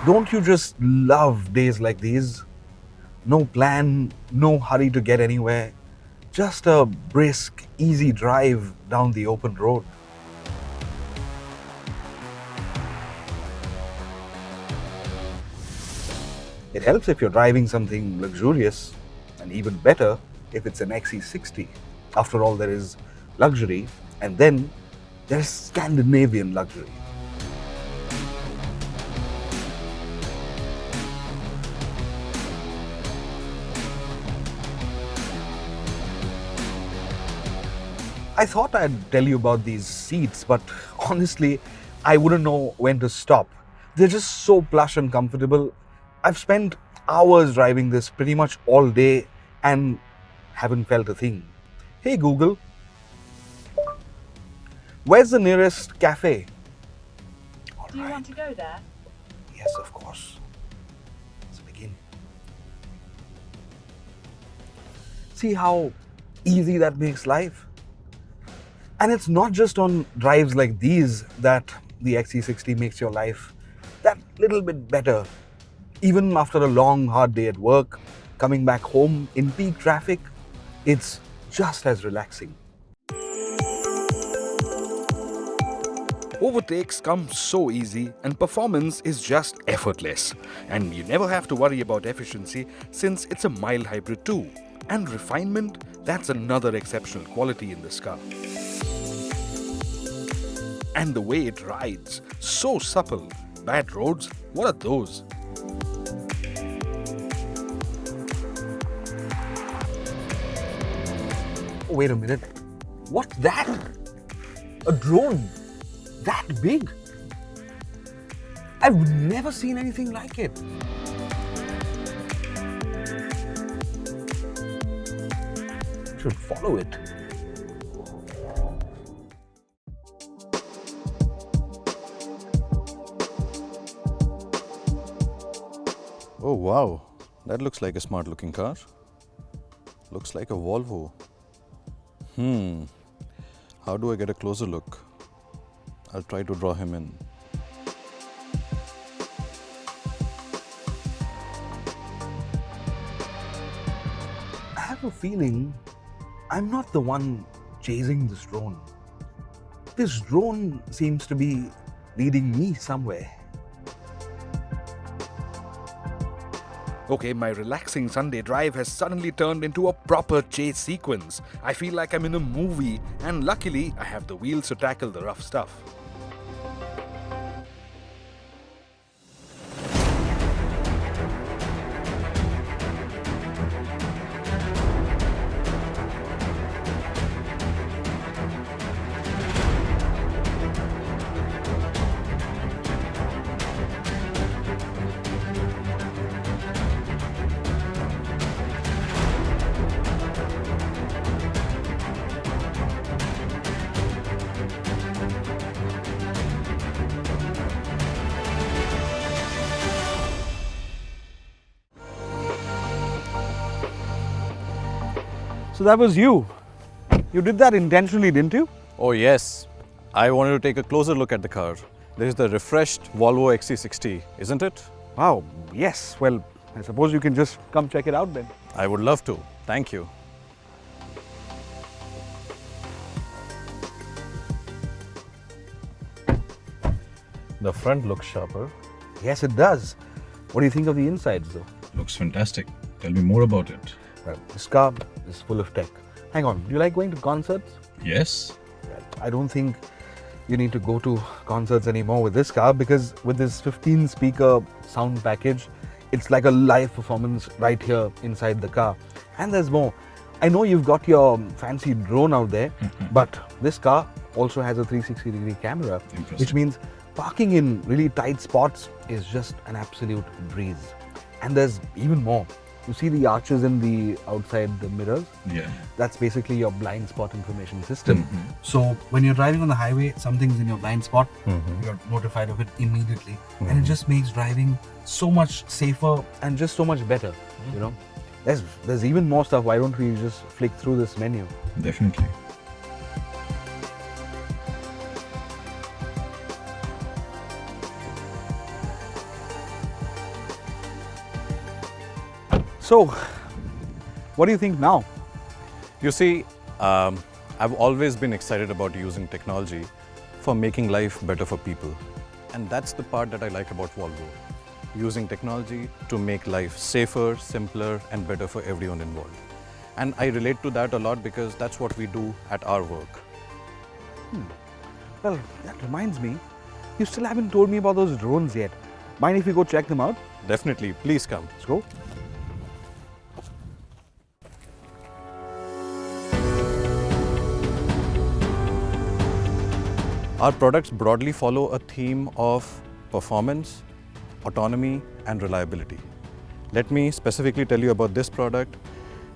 Don't you just love days like these? No plan, no hurry to get anywhere, just a brisk, easy drive down the open road. It helps if you're driving something luxurious, and even better if it's an XC60. After all, there is luxury, and then there's Scandinavian luxury. I thought I'd tell you about these seats, but honestly, I wouldn't know when to stop. They're just so plush and comfortable. I've spent hours driving this pretty much all day and haven't felt a thing. Hey Google, where's the nearest cafe? Do you want to go there? Yes, of course. Let's begin. See how easy that makes life? And it's not just on drives like these that the XC60 makes your life that little bit better. Even after a long, hard day at work, coming back home in peak traffic, it's just as relaxing. Overtakes come so easy and performance is just effortless. And you never have to worry about efficiency since it's a mild hybrid too. And refinement, that's another exceptional quality in this car. And the way it rides, so supple. Bad roads, what are those? Wait a minute, what's that? A drone? That big? I've never seen anything like it. Should follow it. Oh wow, that looks like a smart looking car. Looks like a Volvo. How do I get a closer look? I'll try to draw him in. I have a feeling I'm not the one chasing this drone. This drone seems to be leading me somewhere. Okay, my relaxing Sunday drive has suddenly turned into a proper chase sequence. I feel like I'm in a movie, and luckily I have the wheels to tackle the rough stuff. So that was you. You did that intentionally, didn't you? Oh yes, I wanted to take a closer look at the car. This is the refreshed Volvo XC60, isn't it? Wow, yes. Well, I suppose you can just come check it out then. I would love to. Thank you. The front looks sharper. Yes, it does. What do you think of the insides though? Looks fantastic. Tell me more about it. Well, this car is full of tech. Hang on, do you like going to concerts? Yes? Well, I don't think you need to go to concerts anymore with this car because with this 15-speaker sound package, it's like a live performance right here inside the car. And there's more. I know you've got your fancy drone out there, but this car also has a 360-degree camera, which means parking in really tight spots is just an absolute breeze. And there's even more. You see the arches in the outside the mirrors? Yeah. That's basically your blind spot information system. So when you're driving on the highway, something's in your blind spot, you're notified of it immediately. And it just makes driving so much safer and just so much better, you know? There's even more stuff. Why don't we just flick through this menu? Definitely. So, what do you think now? You see, I've always been excited about using technology for making life better for people. And that's the part that I like about Volvo. Using technology to make life safer, simpler, and better for everyone involved. And I relate to that a lot because that's what we do at our work. Well, that reminds me, you still haven't told me about those drones yet. Mind if we go check them out? Definitely, please come. Let's go. Our products broadly follow a theme of performance, autonomy, and reliability. Let me specifically tell you about this product.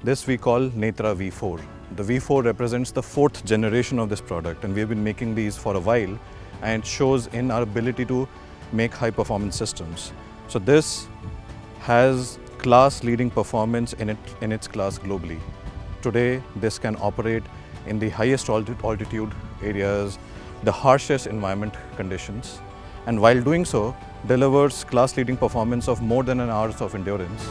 This we call Netra V4. The V4 represents the 4th generation of this product, and we have been making these for a while, and it shows in our ability to make high performance systems. So this has class leading performance in its class globally. Today, this can operate in the highest altitude areas, the harshest environment conditions, and while doing so, delivers class leading performance of more than an hour of endurance.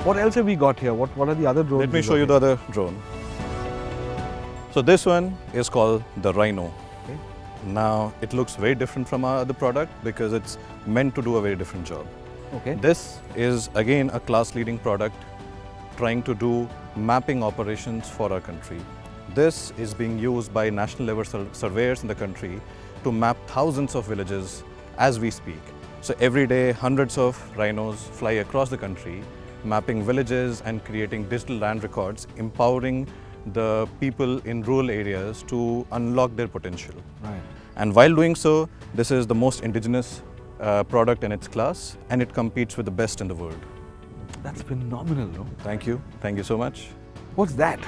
What else have we got here? What are the other drones? Let me show you the other drone. So this one is called the Rhino. Okay. Now it looks very different from our other product because it's meant to do a very different job. Okay. This is again a class leading product trying to do mapping operations for our country. This is being used by national level surveyors in the country to map thousands of villages as we speak. So every day hundreds of rhinos fly across the country mapping villages and creating digital land records, empowering the people in rural areas to unlock their potential. Right. And while doing so, this is the most indigenous product in its class, and it competes with the best in the world. That's phenomenal, no? Thank you. Thank you so much. What's that?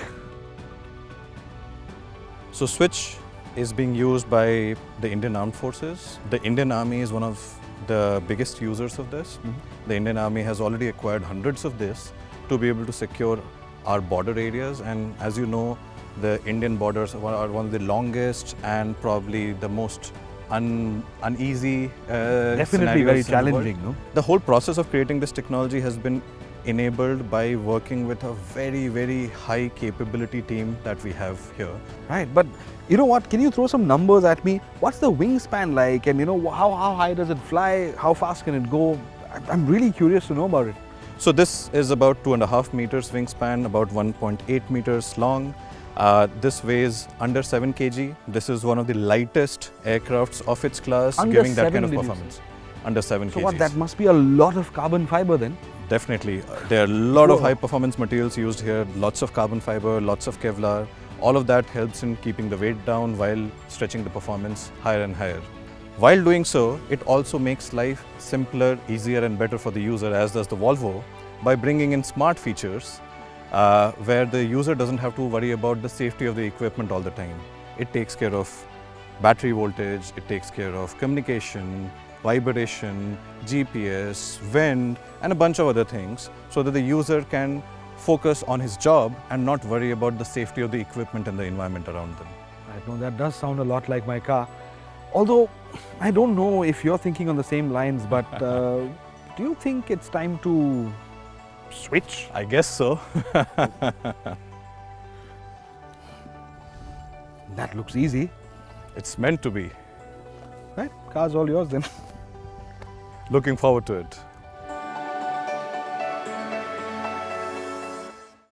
So Switch is being used by the Indian Armed Forces. The Indian Army is one of the biggest users of this. The Indian Army has already acquired hundreds of this to be able to secure our border areas, and as you know, the Indian borders are one of the longest and probably the most uneasy Definitely scenarios very in the challenging, world. no? The whole process of creating this technology has been enabled by working with a very, very high capability team that we have here. Right, but you know what? Can you throw some numbers at me? What's the wingspan like, and you know how high does it fly? How fast can it go? I'm really curious to know about it. So this is about 2.5 meters wingspan, about 1.8 meters long. This weighs under 7 kg. This is one of the lightest aircrafts of its class, Under giving that 7, kind of did you performance. Under 7 So kgs. what? That must be a lot of carbon fiber then. Definitely. There are a lot of Whoa. high performance materials used here, lots of carbon fiber, lots of Kevlar. All of that helps in keeping the weight down while stretching the performance higher and higher. While doing so, it also makes life simpler, easier and better for the user, as does the Volvo, by bringing in smart features where the user doesn't have to worry about the safety of the equipment all the time. It takes care of battery voltage, it takes care of communication, vibration, GPS, wind, and a bunch of other things, so that the user can focus on his job and not worry about the safety of the equipment and the environment around them. I know that does sound a lot like my car. Although, I don't know if you're thinking on the same lines, but do you think it's time to switch? I guess so. That looks easy. It's meant to be. Right? Car's all yours then. Looking forward to it.